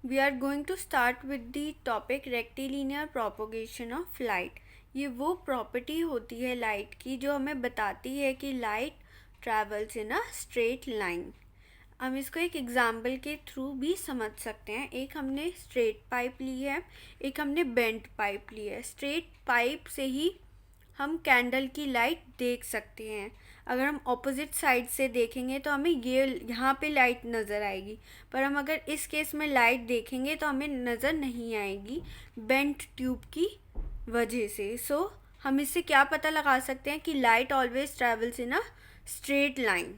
We are going to start with the topic rectilinear propagation of light. ये वो property होती है light की जो हमें बताती है कि light travels in a straight line. हम इसको एक एग्जाम्पल के थ्रू भी समझ सकते हैं. एक हमने स्ट्रेट पाइप ली है, एक हमने बेंट पाइप ली है. स्ट्रेट पाइप से ही हम कैंडल की लाइट देख सकते हैं. अगर हम ऑपोजिट साइड से देखेंगे तो हमें ये यहाँ पे लाइट नज़र आएगी, पर हम अगर इस केस में लाइट देखेंगे तो हमें नज़र नहीं आएगी बेंट ट्यूब की वजह से. सो हम इससे क्या पता लगा सकते हैं कि light always travels in a straight line.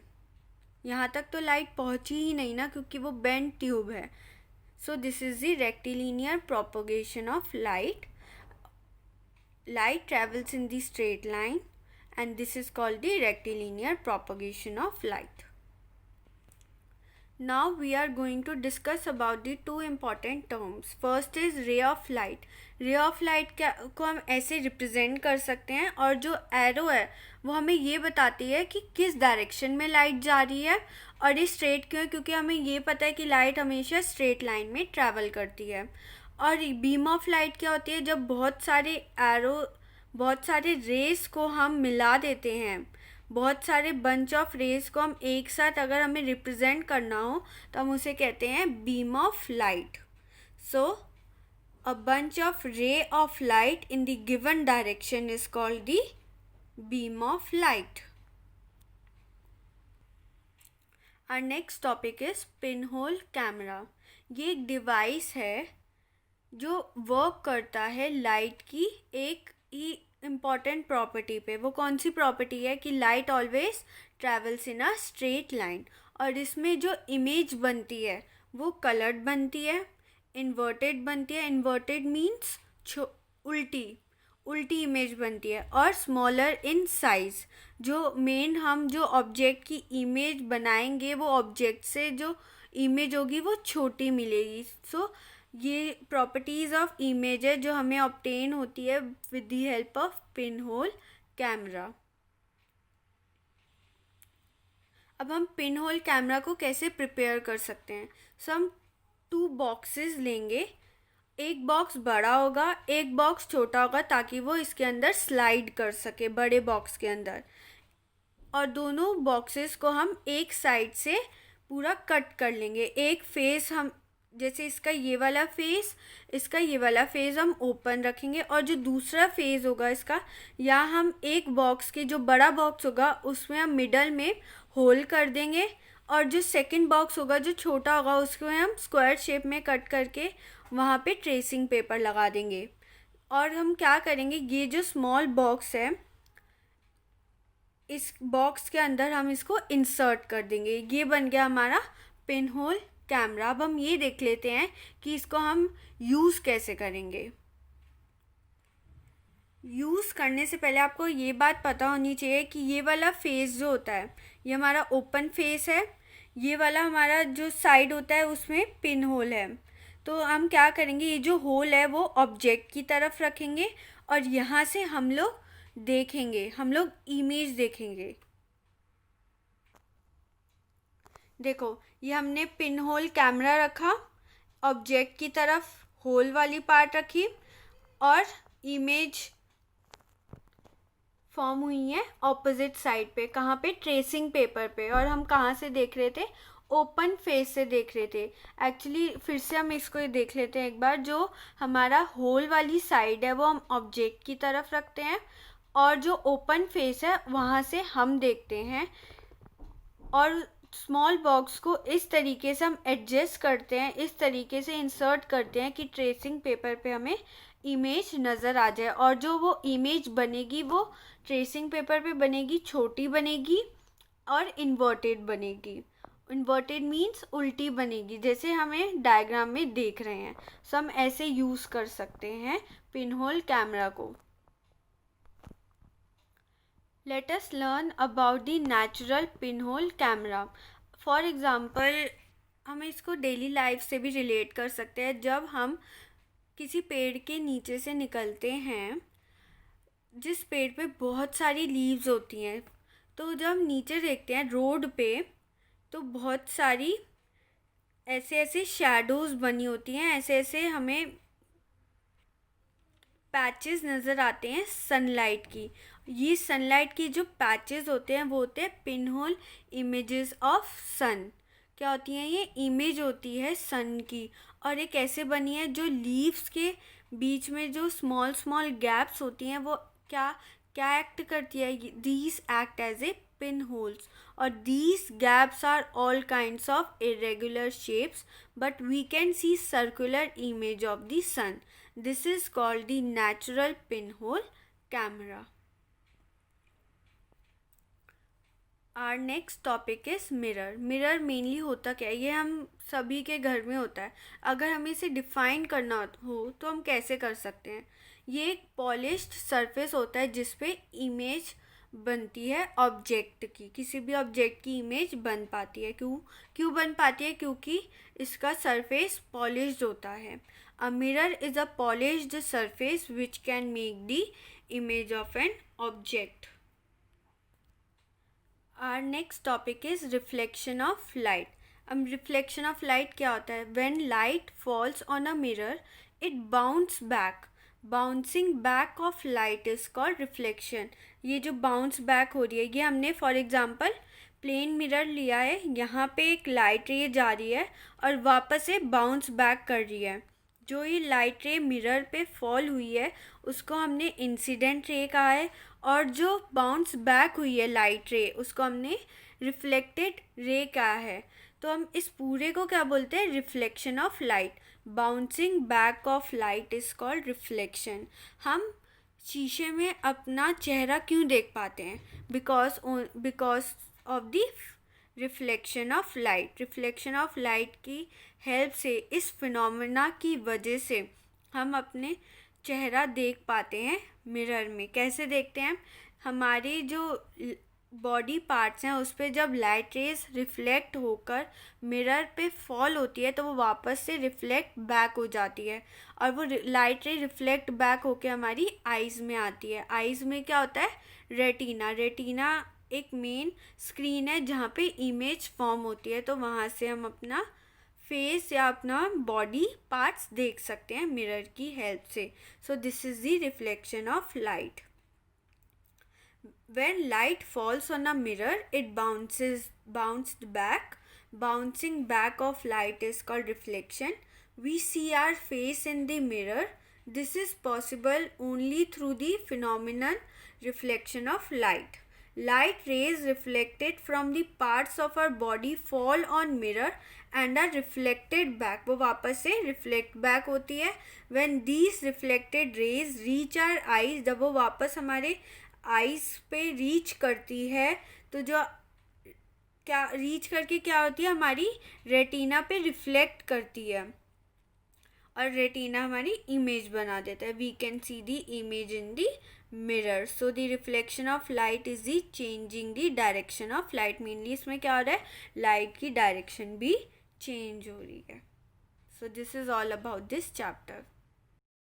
यहाँ तक तो लाइट पहुँची ही नहीं ना, क्योंकि वो बेंट ट्यूब है. So this is the rectilinear propagation of light. Light travels in the straight line, and this is called the rectilinear propagation of light. Now we are going to discuss about the two important terms. First is ray of light. Ray of light को हम ऐसे represent कर सकते हैं, और जो arrow है वो हमें ये बताती है कि किस डायरेक्शन में लाइट जा रही है. और ये स्ट्रेट क्यों है? क्योंकि हमें ये पता है कि लाइट हमेशा स्ट्रेट लाइन में ट्रैवल करती है. और बीम ऑफ लाइट क्या होती है? जब बहुत सारे रेस को हम मिला देते हैं, बहुत सारे बंच ऑफ रेस को हम एक साथ अगर हमें रिप्रेजेंट करना हो तो हम उसे कहते हैं beam of light. So a bunch of ray of light in the given direction is called the beam of light. Our next topic is pinhole camera. ये एक डिवाइस है जो वर्क करता है लाइट की एक ही इम्पॉर्टेंट प्रॉपर्टी पे. वो कौन सी प्रॉपर्टी है? कि light always travels in a straight line. और इसमें जो इमेज बनती है वो कलर्ड बनती है, इन्वर्टेड बनती है. इन्वर्टेड मीन्स उल्टी इमेज बनती है, और स्मॉलर इन साइज. हम जो ऑब्जेक्ट की इमेज बनाएंगे वो ऑब्जेक्ट से जो इमेज होगी वो छोटी मिलेगी. सो ये प्रॉपर्टीज़ ऑफ इमेज है जो हमें ऑब्टेन होती है with the help of pin hole camera. अब हम पिन होल कैमरा को कैसे प्रिपेयर कर सकते हैं? सो हम 2 बॉक्सेस लेंगे. एक बॉक्स बड़ा होगा, एक बॉक्स छोटा होगा, ताकि वो इसके अंदर स्लाइड कर सके बड़े बॉक्स के अंदर. और दोनों बॉक्सेस को हम एक साइड से पूरा कट कर लेंगे. एक फेस हम, जैसे इसका ये वाला फेस हम ओपन रखेंगे, और जो दूसरा फेस होगा इसका, या हम एक बॉक्स के जो बड़ा बॉक्स होगा उसमें हम मिडल में होल कर देंगे, और जो सेकंड बॉक्स होगा जो छोटा होगा उसको हम स्क्वायर शेप में कट करके वहाँ पे ट्रेसिंग पेपर लगा देंगे. और हम क्या करेंगे, ये जो स्मॉल बॉक्स है इस बॉक्स के अंदर हम इसको इंसर्ट कर देंगे. ये बन गया हमारा पिन होल कैमरा. अब हम ये देख लेते हैं कि इसको हम यूज़ कैसे करेंगे. यूज़ करने से पहले आपको ये बात पता होनी चाहिए कि ये वाला फेस जो होता है ये हमारा ओपन फेस है. ये वाला हमारा जो साइड होता है उसमें पिन होल है. तो हम क्या करेंगे, ये जो होल है वो ऑब्जेक्ट की तरफ रखेंगे, और यहाँ से हम लोग इमेज देखेंगे. देखो, ये हमने पिन होल कैमरा रखा, ऑब्जेक्ट की तरफ होल वाली पार्ट रखी, और इमेज फॉर्म हुई है ऑपोजिट साइड पे. कहाँ पे? ट्रेसिंग पेपर पे. और हम कहाँ से देख रहे थे? ओपन फेस से देख रहे थे. एक्चुअली फिर से हम इसको देख लेते हैं एक बार. जो हमारा होल वाली साइड है वो हम ऑब्जेक्ट की तरफ रखते हैं, और जो ओपन फेस है वहाँ से हम देखते हैं. और स्मॉल बॉक्स को इस तरीके से हम एडजस्ट करते हैं, इस तरीके से इंसर्ट करते हैं कि ट्रेसिंग पेपर पे हमें इमेज नज़र आ जाए. और जो वो इमेज बनेगी वो ट्रेसिंग पेपर पे बनेगी, छोटी बनेगी और इन्वर्टेड बनेगी. इन्वर्टेड मीन्स उल्टी बनेगी, जैसे हमें डायग्राम में देख रहे हैं. सो हम ऐसे यूज़ कर सकते हैं पिन होल कैमरा को. Let us learn about the natural pinhole camera. For example, हम इसको डेली लाइफ से भी रिलेट कर सकते हैं. जब हम किसी पेड़ के नीचे से निकलते हैं, जिस पेड़ पे बहुत सारी लीव्स होती हैं, तो जब हम नीचे देखते हैं रोड पे तो बहुत सारी ऐसे ऐसे शैडोज बनी होती हैं, ऐसे ऐसे हमें पैचेस नज़र आते हैं सनलाइट की। ये सनलाइट की जो पैचेस होते हैं वो होते हैं पिन होल इमेजेस ऑफ सन। क्या होती हैं ये? इमेज होती है सन की, और एक ऐसे बनी है जो लीव्स के बीच में जो स्मॉल स्मॉल गैप्स होती हैं वो क्या क्या एक्ट करती है? These act as a pin holes, or these gaps are all kinds of irregular shapes, but we can see circular image of the sun. This is called the natural pinhole camera. Our next topic is mirror. Mirror mainly होता क्या है? ये हम सभी के घर में होता है। अगर हमें इसे डिफाइन करना हो तो हम कैसे कर सकते हैं? ये एक पॉलिश्ड सरफेस होता है जिसपे इमेज बनती है ऑब्जेक्ट की, किसी भी ऑब्जेक्ट की इमेज बन पाती है। क्यों बन पाती है? क्योंकि इसका सरफेस पॉलिश्ड होता है। A mirror is a polished surface which can make the image of an object. Our next topic is reflection of light. अब रिफ्लेक्शन ऑफ लाइट क्या होता है? When light falls on a mirror it bounce back. Bouncing back of light is called reflection. ये जो bounce back हो रही है, ये हमने फॉर एग्जांपल प्लेन मिरर लिया है, यहाँ पे एक लाइट रे जा रही है और वापस से बाउंस बैक कर रही है। जो ये लाइट रे मिरर पे फॉल हुई है उसको हमने इंसिडेंट रे कहा है, और जो बाउंस बैक हुई है लाइट रे उसको हमने रिफ्लेक्टेड रे कहा है। तो हम इस पूरे को क्या बोलते हैं? Reflection of light. Bouncing back of light is called reflection. हम शीशे में अपना चेहरा क्यों देख पाते हैं? Because of the reflection of light. Reflection of light की हेल्प से, इस फिनोमेना की वजह से हम अपने चेहरा देख पाते हैं मिरर में। कैसे देखते हैं? हमारी जो बॉडी पार्ट्स हैं उस पर जब लाइट रेज रिफ्लेक्ट होकर मिरर पे फॉल होती है तो वो वापस से रिफ्लेक्ट बैक हो जाती है, और वो लाइट रे रिफ्लेक्ट बैक होकर हमारी आइज़ में आती है। आइज़ में क्या होता है? रेटिना। रेटिना एक मेन स्क्रीन है जहाँ पे इमेज फॉर्म होती है, तो वहाँ से हम अपना फेस या अपना बॉडी पार्ट्स देख सकते हैं मिरर की हेल्प से। So this is the reflection of light. When light falls on a mirror, it bounced back. Bouncing back of light is called reflection. We see our face in the mirror. This is possible only through the phenomenon reflection of light. Light rays reflected from the parts of our body fall on mirror and are reflected back. वो वापस से reflect back होती है। When these reflected rays reach our eyes, जब वो वापस हमारे eyes पे रीच करती है तो जो क्या रीच करके क्या होती है? हमारी रेटिना पे रिफ्लेक्ट करती है और रेटिना हमारी इमेज बना देता है। We can see the image in the mirror. So the reflection of light is the changing the direction of light. Mainly इसमें क्या हो रहा है? लाइट की डायरेक्शन भी चेंज हो रही है। So this is all about this chapter.